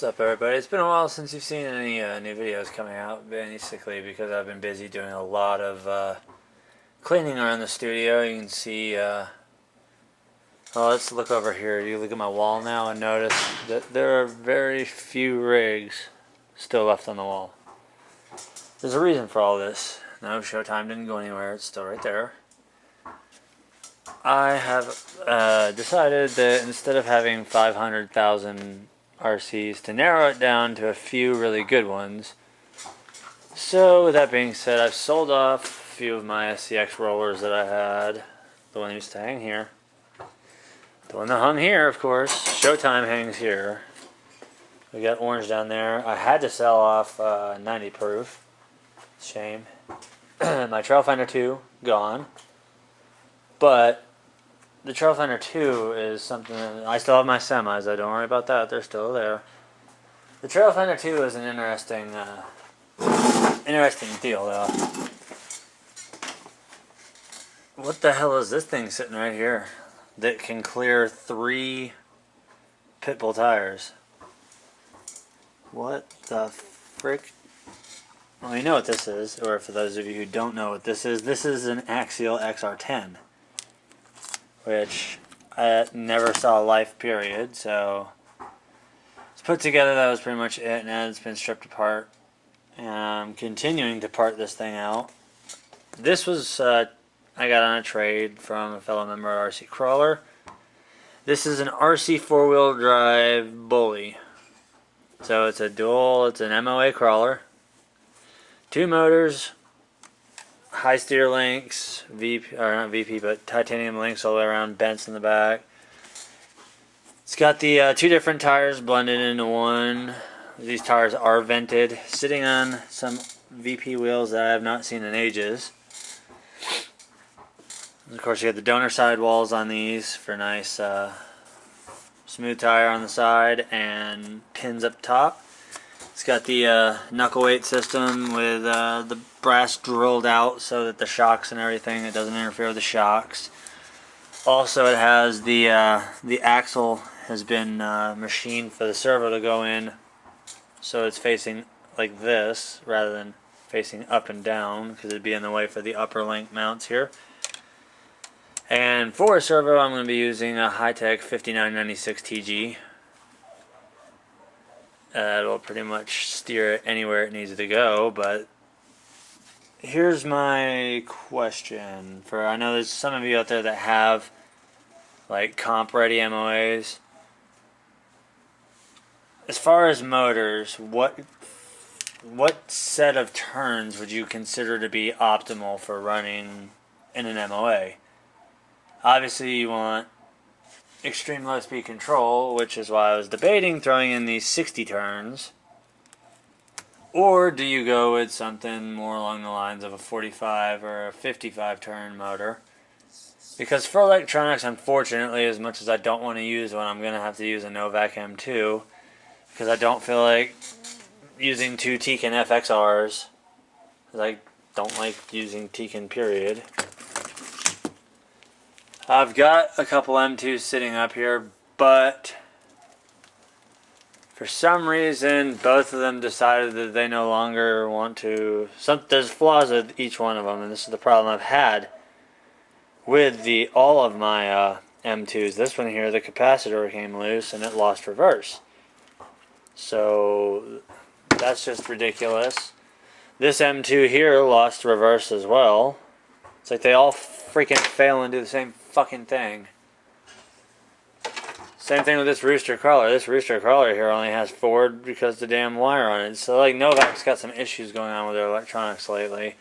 What's up, everybody? It's been a while since you've seen any new videos coming out, basically because I've been busy doing a lot of cleaning around the studio. You can see, well, let's look over here. You look at my wall now and notice that there are very few rigs still left on the wall. There's a reason for all this. No, Showtime didn't go anywhere. It's still right there. I have decided that instead of having 500,000 RCs, to narrow it down to a few really good ones. So with that being said, I've sold off a few of my RCCrawlers that I had. The one that used to hang here. The one that hung here, of course. Showtime hangs here. We got orange down there. I had to sell off 90 proof. Shame. My Trailfinder 2, gone. But the Trailfinder 2 is something that I still have my semis. Don't worry about that. They're still there. The Trailfinder 2 is an interesting deal, though. What the hell is this thing sitting right here that can clear 3 Pitbull tires? What the frick? Well, you know what this is, or for those of you who don't know what this is an Axial XR10. Which I never saw life, period, so it's put together. That was pretty much it. Now it's been stripped apart, and I'm continuing to part this thing out. This was I got on a trade from a fellow member at RCCrawler. This is an RC 4-wheel drive bully, so it's an MOA crawler, 2 motors, high steer links, VP, or not VP, but titanium links all the way around, bents in the back. It's got the 2 different tires blended into one. These tires are vented, sitting on some VP wheels that I have not seen in ages. And of course, you have the donor sidewalls on these for nice smooth tire on the side and pins up top. It's got the knuckle weight system with the brass drilled out so that the shocks and everything, it doesn't interfere with the shocks. Also, it has the axle has been machined for the servo to go in, so it's facing like this rather than facing up and down, because it'd be in the way for the upper link mounts here. And for a servo, I'm going to be using a Hi-Tech 5996 TG. It'll pretty much steer it anywhere it needs to go, but here's my question. I know there's some of you out there that have like comp ready MOAs. As far as motors, what set of turns would you consider to be optimal for running in an MOA? Obviously you want extreme low speed control, which is why I was debating throwing in these 60 turns. Or do you go with something more along the lines of a 45 or a 55 turn motor? Because for electronics, unfortunately, as much as I don't want to use one, I'm going to have to use a Novak M2, because I don't feel like using 2 Tekin FXRs, because I don't like using Tekin, period. I've got a couple M2s sitting up here, but for some reason both of them decided that they no longer want to. There's flaws with each one of them, and this is the problem I've had with all of my M2s. This one here, the capacitor came loose and it lost reverse. So that's just ridiculous. This M2 here lost reverse as well. It's like they all freaking fail and do the same fucking thing. Same thing with this RCCrawler. This RCCrawler here only has forward because the damn wire on it. So like Novak's got some issues going on with their electronics lately.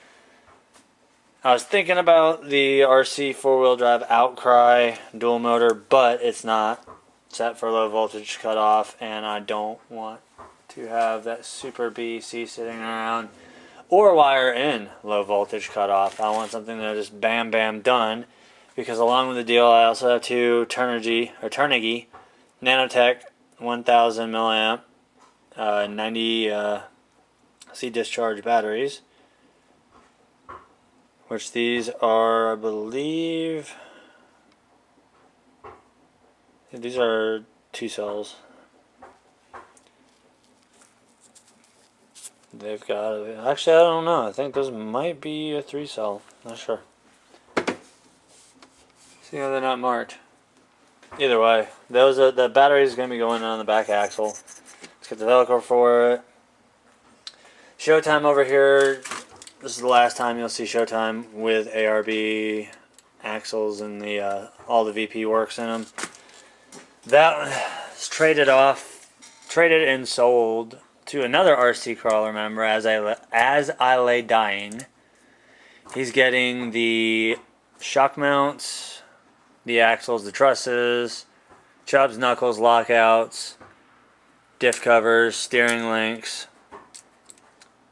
I was thinking about the RC 4-wheel drive Outcry dual motor, but it's not set for low voltage cutoff, and I don't want to have that Super BEC sitting around or wire in low voltage cutoff. I want something that just bam bam done, because along with the deal I also have 2 Turnigi Nanotech 1000 milliamp 90 C discharge batteries, which these are, I believe, these are 2 cells. They've got, actually I don't know, I think those might be a 3-cell, not sure. See how they're not marked. Either way, those are, the battery is going to be going on the back axle. Let's get the Velcro for it. Showtime over here. This is the last time you'll see Showtime with ARB axles and the all the VP works in them. That was traded and sold to another RCCrawler member as I lay dying. He's getting the shock mounts, the axles, the trusses, Chubbs, knuckles, lockouts, diff covers, steering links,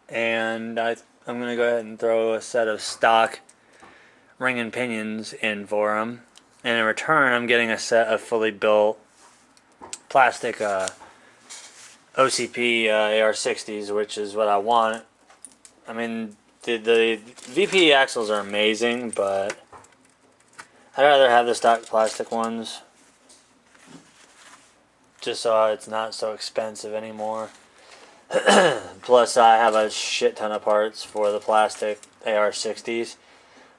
and I'm going to go ahead and throw a set of stock ring and pinions in for him. And in return, I'm getting a set of fully built plastic OCP AR60s, which is what I want. I mean, the VP axles are amazing, but I'd rather have the stock plastic ones, just so it's not so expensive anymore. Plus, I have a shit ton of parts for the plastic AR60s,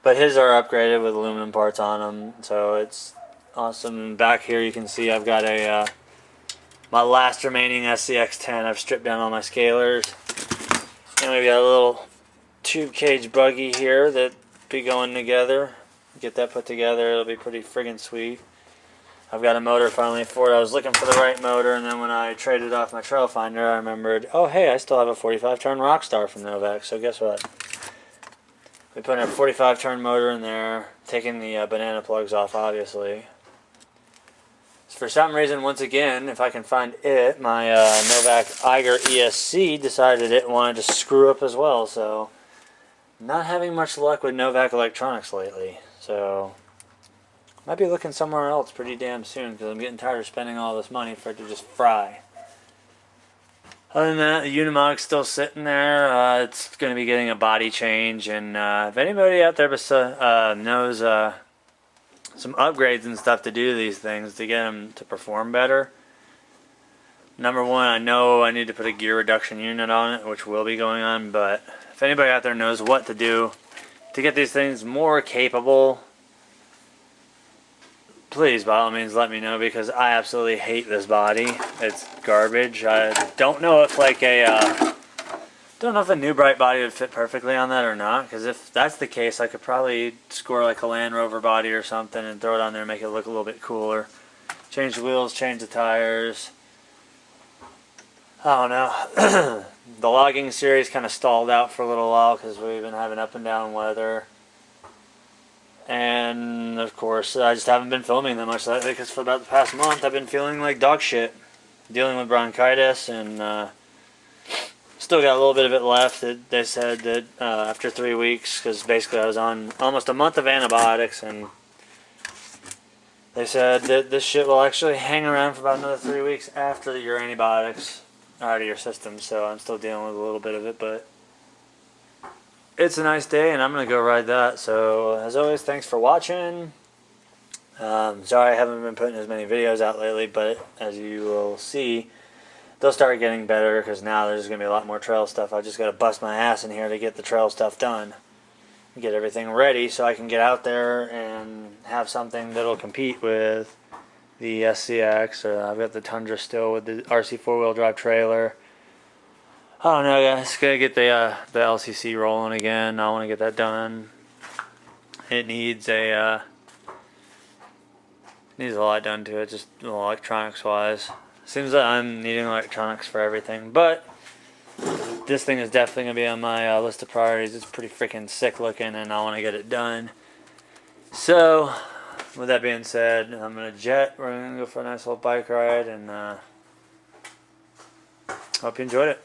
but his are upgraded with aluminum parts on them, so it's awesome. Back here, you can see I've got a my last remaining SCX10. I've stripped down all my scalers, and we've got a little tube cage buggy here that be going together. Get that put together, it'll be pretty friggin' sweet. I've got a motor finally for it. I was looking for the right motor, and then when I traded off my trail finder, I remembered, oh hey, I still have a 45 turn Rockstar from Novak, so guess what? We put a 45 turn motor in there, taking the banana plugs off, obviously. For some reason, once again, if I can find it, my Novak Eiger ESC decided it wanted to screw up as well, so not having much luck with Novak electronics lately. So might be looking somewhere else pretty damn soon, because I'm getting tired of spending all this money for it to just fry. Other than that, the Unimog's still sitting there. It's going to be getting a body change, and if anybody out there knows some upgrades and stuff to do these things to get them to perform better. Number one, I know I need to put a gear reduction unit on it, which will be going on, but if anybody out there knows what to do to get these things more capable, please, by all means, let me know, because I absolutely hate this body. It's garbage. I don't know if a new bright body would fit perfectly on that or not, because if that's the case, I could probably score like a Land Rover body or something and throw it on there and make it look a little bit cooler. Change the wheels, change the tires. I don't know. The logging series kind of stalled out for a little while because we've been having up and down weather. And of course, I just haven't been filming that much lately because for about the past month I've been feeling like dog shit. Dealing with bronchitis, and still got a little bit of it left. They said that after 3 weeks, because basically I was on almost a month of antibiotics, and they said that this shit will actually hang around for about another 3 weeks after your antibiotics are out of your system. So I'm still dealing with a little bit of it, but it's a nice day, and I'm going to go ride that. So, as always, thanks for watching. Sorry I haven't been putting as many videos out lately, but as you will see, they'll start getting better, because now there's going to be a lot more trail stuff. I just got to bust my ass in here to get the trail stuff done. Get everything ready so I can get out there and have something that'll compete with the SCX. I've got the Tundra still with the RC 4-wheel drive trailer. I don't know, guys. Gotta get the LCC rolling again. I want to get that done. It needs a lot done to it, just electronics wise. Seems like I'm needing electronics for everything, but this thing is definitely gonna be on my list of priorities. It's pretty freaking sick looking, and I want to get it done. So, with that being said, I'm gonna jet. We're gonna go for a nice little bike ride, and hope you enjoyed it.